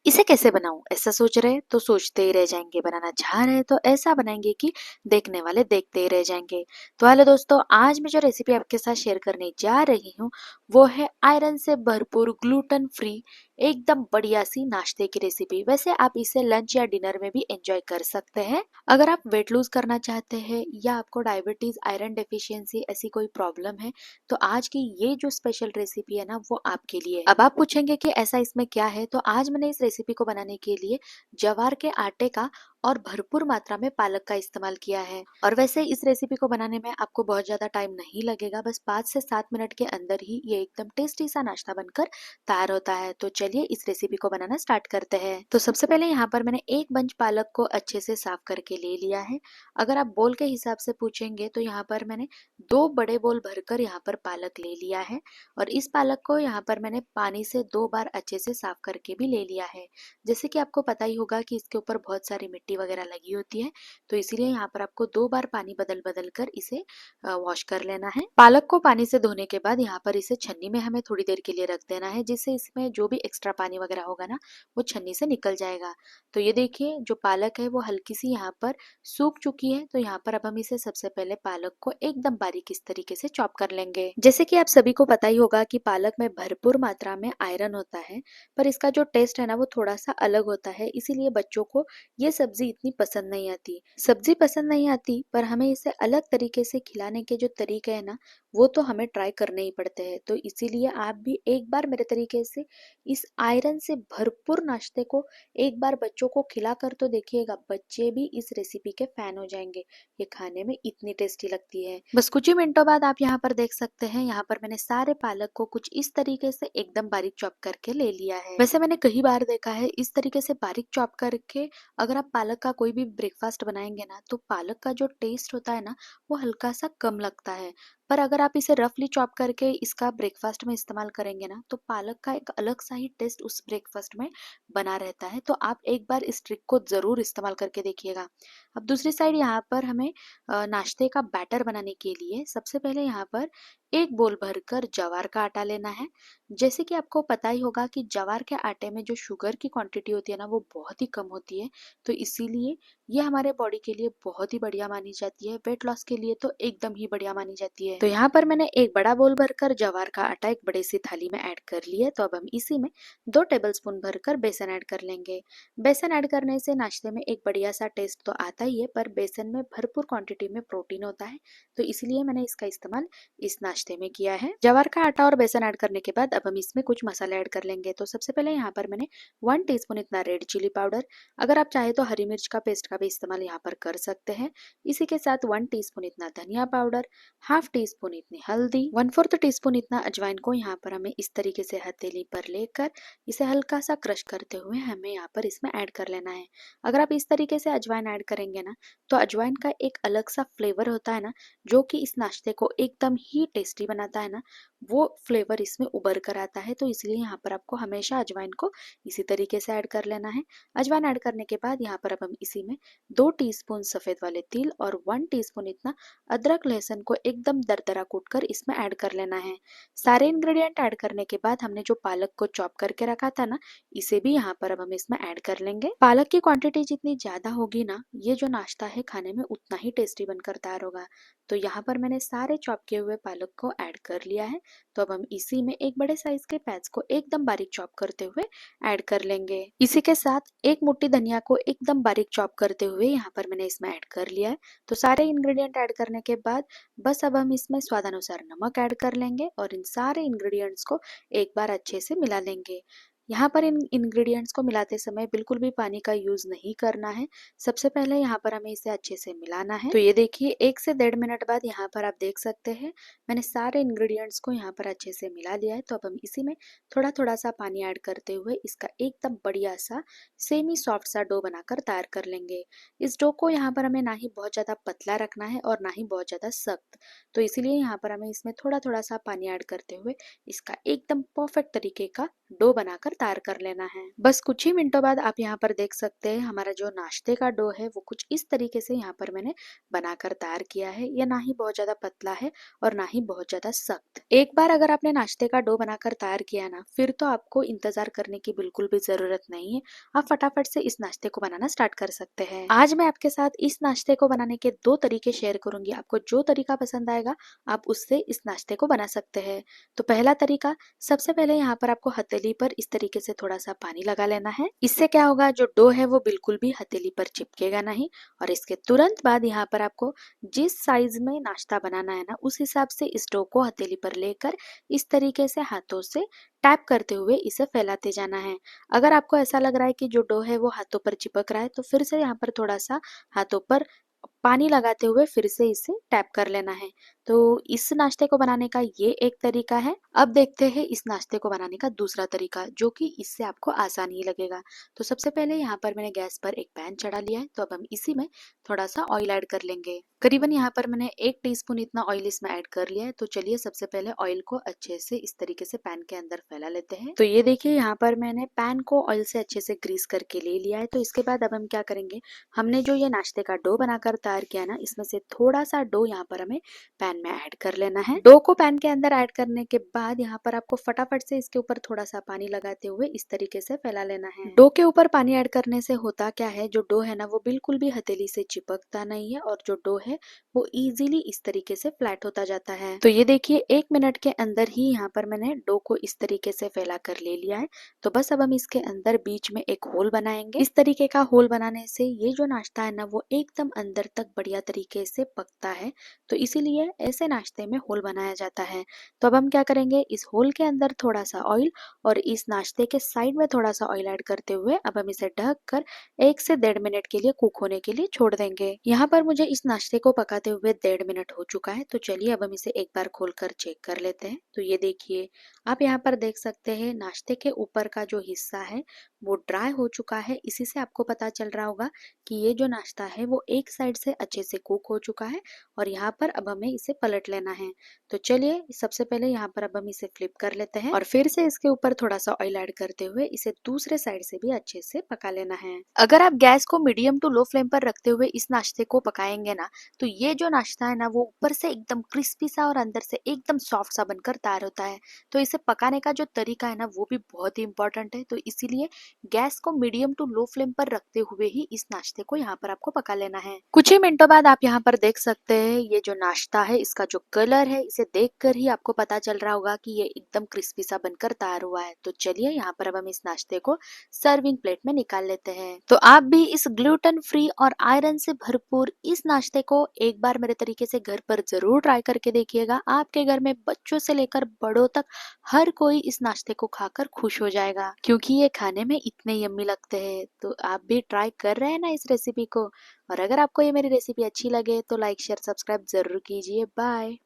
इसे कैसे बनाऊं ऐसा सोच रहे तो सोचते ही रह जाएंगे, बनाना चाह रहे तो ऐसा बनाएंगे कि देखने वाले देखते ही रह जाएंगे। तो हेलो दोस्तों, आज मैं जो रेसिपी आपके साथ शेयर करने जा रही हूँ वो है आयरन से भरपूर ग्लूटेन फ्री एकदम बढ़िया सी नाश्ते की रेसिपी। वैसे आप इसे लंच या डिनर में भी एंजॉय कर सकते हैं। अगर आप वेट लूज करना चाहते हैं या आपको डायबिटीज, आयरन डेफिशिएंसी ऐसी कोई प्रॉब्लम है तो आज की ये जो स्पेशल रेसिपी है ना वो आपके लिए है। अब आप पूछेंगे कि ऐसा इसमें क्या है, तो आज मैंने इस रेसिपी को बनाने के लिए ज्वार के आटे का और भरपूर मात्रा में पालक का इस्तेमाल किया है। और वैसे इस रेसिपी को बनाने में आपको बहुत ज्यादा टाइम नहीं लगेगा, बस 5 से 7 मिनट के अंदर ही ये एकदम टेस्टी सा नाश्ता बनकर तैयार होता है। तो चलिए इस रेसिपी को बनाना स्टार्ट करते हैं। तो सबसे पहले यहाँ पर मैंने एक बंच पालक को अच्छे से साफ करके ले लिया है। अगर आप बोल के हिसाब से पूछेंगे तो यहाँ पर मैंने 2 बड़े बोल भरकर यहाँ पर पालक ले लिया है। और इस पालक को यहाँ पर मैंने पानी से 2 बार अच्छे से साफ करके भी ले लिया है। जैसे कि आपको पता ही होगा कि इसके ऊपर बहुत सारी मिट्टी वगैरह लगी होती है, तो इसीलिए यहाँ पर आपको 2 बार पानी बदल बदल कर इसे वॉश कर लेना है। पालक को पानी से धोने के बाद यहाँ पर इसे छन्नी में हमें थोड़ी देर के लिए रख देना है, जिससे इसमें जो भी एक्स्ट्रा पानी वगैरह होगा ना वो छन्नी से निकल जाएगा। तो ये देखिए जो पालक है वो हल्की सी यहाँ पर सूख चुकी है। तो यहाँ पर अब हम इसे सबसे पहले पालक को एकदम बारीक इस तरीके से चॉप कर लेंगे। जैसे कि आप सभी को पता ही होगा कि पालक में भरपूर मात्रा में आयरन होता है, पर इसका जो टेस्ट है ना वो थोड़ा सा अलग होता है, इसीलिए बच्चों को ये सब्जी इतनी पसंद नहीं आती। सब्जी पसंद नहीं आती पर हमें इसे अलग तरीके से खिलाने के जो तरीके है ना वो तो हमें ट्राई करने ही पड़ते हैं। तो इसीलिए आप भी एक बार मेरे तरीके से इस आयरन से भरपूर नाश्ते को एक बार बच्चों को खिला कर तो देखिएगा, बच्चे भी इस रेसिपी के फैन हो जाएंगे। ये खाने में इतनी टेस्टी लगती है। बस कुछ ही मिनटों बाद आप यहाँ पर देख सकते हैं, यहाँ पर मैंने सारे पालक को कुछ इस तरीके से एकदम बारीक चॉप करके ले लिया है। वैसे मैंने कई बार देखा है इस तरीके से बारीक चॉप करके अगर आप पालक का कोई भी ब्रेकफास्ट बनाएंगे ना तो पालक का जो टेस्ट होता है ना वो हल्का सा कम लगता है। पर अगर आप इसे रफली चॉप करके इसका ब्रेकफास्ट में इस्तेमाल करेंगे ना तो पालक का एक अलग सा ही टेस्ट उस ब्रेकफास्ट में बना रहता है। तो आप एक बार इस ट्रिक को जरूर इस्तेमाल करके देखिएगा। अब दूसरी साइड यहाँ पर हमें नाश्ते का बैटर बनाने के लिए सबसे पहले यहाँ पर एक बोल भरकर ज्वार का आटा लेना है। जैसे कि आपको पता ही होगा कि ज्वार के आटे में जो शुगर की क्वांटिटी होती है ना वो बहुत ही कम होती है, तो इसीलिए ये हमारे बॉडी के लिए बहुत ही बढ़िया मानी जाती है। वेट लॉस के लिए तो एकदम ही बढ़िया मानी जाती है। तो यहाँ पर मैंने एक बड़ा बोल भरकर ज्वार का आटा एक बड़ी सी थाली में ऐड कर लिया। तो अब हम इसी में 2 टेबलस्पून भरकर बेसन ऐड कर लेंगे। बेसन ऐड करने से नाश्ते में एक बढ़िया सा टेस्ट तो आता ही है, पर बेसन में भरपूर क्वांटिटी में प्रोटीन होता है, तो इसलिए मैंने इसका इस्तेमाल इस नाश्ते में किया है। ज्वार का आटा और बेसन ऐड करने के बाद अब हम इसमें कुछ मसाले ऐड कर लेंगे। तो सबसे पहले यहाँ पर मैंने 1 टीस्पून इतना रेड चिली पाउडर, अगर आप चाहे तो हरी मिर्च का पेस्ट का भी इस्तेमाल यहाँ पर कर सकते हैं। इसी के साथ 1 टीस्पून इतना धनिया पाउडर, हाफ टी स्पून इतनी हल्दी, 1/4 टीस्पून इतना अजवाइन को यहाँ पर हमें इस तरीके से हथेली पर लेकर इसे हल्का सा क्रश करते हुए हमें यहाँ पर इसमें ऐड कर लेना है। अगर आप इस तरीके से अजवाइन ऐड करेंगे ना तो अजवाइन का एक अलग सा फ्लेवर होता है ना जो कि इस नाश्ते को एकदम ही टेस्टी बनाता है ना, वो फ्लेवर इसमें उभर कर आता है। तो इसलिए यहाँ पर आपको हमेशा अजवाइन को इसी तरीके से ऐड कर लेना है। अजवाइन ऐड करने के बाद यहाँ पर अब हम इसी में 2 टीस्पून सफेद वाले तिल और 1 टीस्पून इतना अदरक लहसुन को एकदम दरदरा कूट कर इसमें ऐड कर लेना है। सारे इंग्रेडिएंट ऐड करने के बाद हमने जो पालक को चॉप करके रखा था ना इसे भी यहाँ पर अब हम इसमें ऐड कर लेंगे। पालक की क्वांटिटी जितनी ज्यादा होगी ना ये जो नाश्ता है खाने में उतना ही टेस्टी बनकर तैयार होगा। तो यहाँ पर मैंने सारे चॉप किए हुए पालक को ऐड कर लिया है। तो अब हम इसी में एक बड़े साइज के प्याज को एकदम बारीक चॉप करते हुए ऐड कर लेंगे। इसी के साथ एक मुट्ठी धनिया को एकदम बारीक चॉप करते हुए यहाँ पर मैंने इसमें ऐड कर लिया है। तो सारे इंग्रेडिएंट ऐड करने के बाद बस अब हम इसमें स्वादानुसार नमक ऐड कर लेंगे और इन सारे इंग्रेडिएंट्स को एक बार अच्छे से मिला लेंगे। यहाँ पर इन इंग्रेडिएंट्स को मिलाते समय बिल्कुल भी पानी का यूज नहीं करना है। सबसे पहले यहाँ पर हमें इसे अच्छे से मिलाना है। तो ये देखिए 1 से 1.5 मिनट बाद यहाँ पर आप देख सकते हैं मैंने सारे इंग्रेडिएंट्स को यहाँ पर अच्छे से मिला लिया है। तो अब हम इसी में थोड़ा थोड़ा सा पानी ऐड करते हुए इसका एकदम बढ़िया सा सेमी सॉफ्ट सा डो बनाकर तैयार कर लेंगे। इस डो को यहाँ पर हमें ना ही बहुत ज्यादा पतला रखना है और ना ही बहुत ज्यादा सख्त, तो इसीलिए यहाँ पर हमें इसमें थोड़ा थोड़ा सा पानी ऐड करते हुए इसका एकदम परफेक्ट तरीके का डो बनाकर तैयार कर लेना है। बस कुछ ही मिनटों बाद आप यहाँ पर देख सकते हैं हमारा जो नाश्ते का डो है वो कुछ इस तरीके से यहाँ पर मैंने बनाकर तैयार किया है। ये ना ही बहुत ज्यादा पतला है और ना ही बहुत ज्यादा सख्त। एक बार अगर आपने नाश्ते का डो बनाकर तैयार किया ना, फिर तो आपको इंतजार करने की बिल्कुल भी जरूरत नहीं है। आप फटाफट से इस नाश्ते को बनाना स्टार्ट कर सकते हैं। आज मैं आपके साथ इस नाश्ते को बनाने के 2 तरीके शेयर करूंगी। आपको जो तरीका पसंद आएगा आप उससे इस नाश्ते को बना सकते हैं। तो पहला तरीका, सबसे पहले यहाँ पर आपको हथेली पर इस तरीके से थोड़ा सा पानी लगा लेना है। इससे क्या होगा, जो डो है वो बिल्कुल भी हथेली पर चिपकेगा नहीं। और इसके तुरंत बाद यहाँ पर आपको जिस साइज में नाश्ता बनाना है ना, उस हिसाब से इस डो को हथेली पर लेकर इस तरीके से हाथों से टैप करते हुए इसे फैलाते जाना है। अगर आपको ऐसा लग रहा है कि जो डो है वो हाथों पर चिपक रहा है, तो फिर से यहाँ पर थोड़ा सा हाथों पर पानी लगाते हुए फिर से इसे टैप कर लेना है। तो इस नाश्ते को बनाने का ये एक तरीका है। अब देखते हैं इस नाश्ते को बनाने का दूसरा तरीका, जो कि इससे आपको आसान ही लगेगा। तो सबसे पहले यहाँ पर मैंने गैस पर एक पैन चढ़ा लिया है। तो अब हम इसी में थोड़ा सा ऑयल ऐड कर लेंगे। करीबन यहाँ पर मैंने 1 टीस्पून इतना ऑयल इसमें ऐड कर लिया है। तो चलिए सबसे पहले ऑयल को अच्छे से इस तरीके से पैन के अंदर फैला लेते हैं। तो ये देखिए यहाँ पर मैंने पैन को ऑयल से अच्छे से ग्रीस करके ले लिया है। तो इसके बाद अब हम क्या करेंगे, हमने जो ये नाश्ते का डो बनाकर तैयार किया ना, इसमें से थोड़ा सा डो यहाँ पर हमें पैन में ऐड कर लेना है। डो को पैन के अंदर ऐड करने के बाद यहाँ पर आपको फटाफट से इसके ऊपर थोड़ा सा पानी लगाते हुए इस तरीके से फैला लेना है। डो के ऊपर पानी ऐड करने से होता क्या है, जो डो है ना वो बिल्कुल भी हथेली से चिपकता नहीं है और जो डो है वो इजीली इस तरीके से फ्लैट होता जाता है। तो ये देखिए 1 मिनट के अंदर ही यहाँ पर मैंने डो को इस तरीके से फैला कर ले लिया है। तो बस अब हम इसके अंदर बीच में एक होल बनाएंगे। इस तरीके का होल बनाने से ये जो नाश्ता है ना वो एकदम अंदर तक बढ़िया तरीके से पकता है। तो इसीलिए ऐसे नाश्ते में होल बनाया जाता है। तो अब हम क्या करेंगे, इस होल के अंदर थोड़ा सा ऑयल और इस नाश्ते के साइड में थोड़ा सा ऑयल ऐड करते हुए अब हम इसे ढक कर 1 से 1.5 मिनट के लिए कुक होने के लिए छोड़ देंगे। यहाँ पर मुझे इस नाश्ते को पकाते हुए 1.5 मिनट हो चुका है। तो चलिए अब हम इसे एक बार खोलकर चेक कर लेते हैं। तो ये देखिए आप यहाँ पर देख सकते हैं नाश्ते के ऊपर का जो हिस्सा है वो ड्राई हो चुका है। इसी से आपको पता चल रहा होगा कि ये जो नाश्ता है वो एक साइड से अच्छे से कुक हो चुका है। और यहाँ पर अब हमें इसे पलट लेना है। तो चलिए सबसे पहले यहाँ पर अब हम इसे फ्लिप कर लेते हैं और फिर से इसके ऊपर थोड़ा सा ऑयल ऐड करते हुए इसे दूसरे साइड से भी अच्छे से पका लेना है। अगर आप गैस को मीडियम टू लो फ्लेम पर रखते हुए इस नाश्ते को पकाएंगे ना, तो ये जो नाश्ता है ना वो ऊपर से एकदम क्रिस्पी सा और अंदर से एकदम सॉफ्ट सा बनकर तैयार होता है। तो इसे पकाने का जो तरीका है ना वो भी बहुत ही इंपॉर्टेंट है। तो इसीलिए गैस को मीडियम टू लो फ्लेम पर रखते हुए ही इस नाश्ते को यहाँ पर आपको पका लेना है। कुछ ही मिनटों बाद आप यहाँ पर देख सकते हैं ये जो नाश्ता है इसका जो कलर है, इसे देखकर ही आपको पता चल रहा होगा कि ये एकदम क्रिस्पी सा बनकर तैयार हुआ है। तो चलिए यहाँ पर अब हम इस नाश्ते को सर्विंग प्लेट में निकाल लेते हैं। तो आप भी इस ग्लूटेन फ्री और आयरन से भरपूर इस नाश्ते को एक बार मेरे तरीके से घर पर जरूर ट्राई करके देखिएगा। आपके घर में बच्चों से लेकर बड़ों तक हर कोई इस नाश्ते को खाकर खुश हो जाएगा, क्योंकि ये खाने में इतने यम्मी लगते हैं। तो आप भी ट्राई कर रहे हैं ना इस रेसिपी को। और अगर आपको ये मेरी रेसिपी अच्छी लगे तो लाइक शेयर सब्सक्राइब जरूर कीजिए। बाय।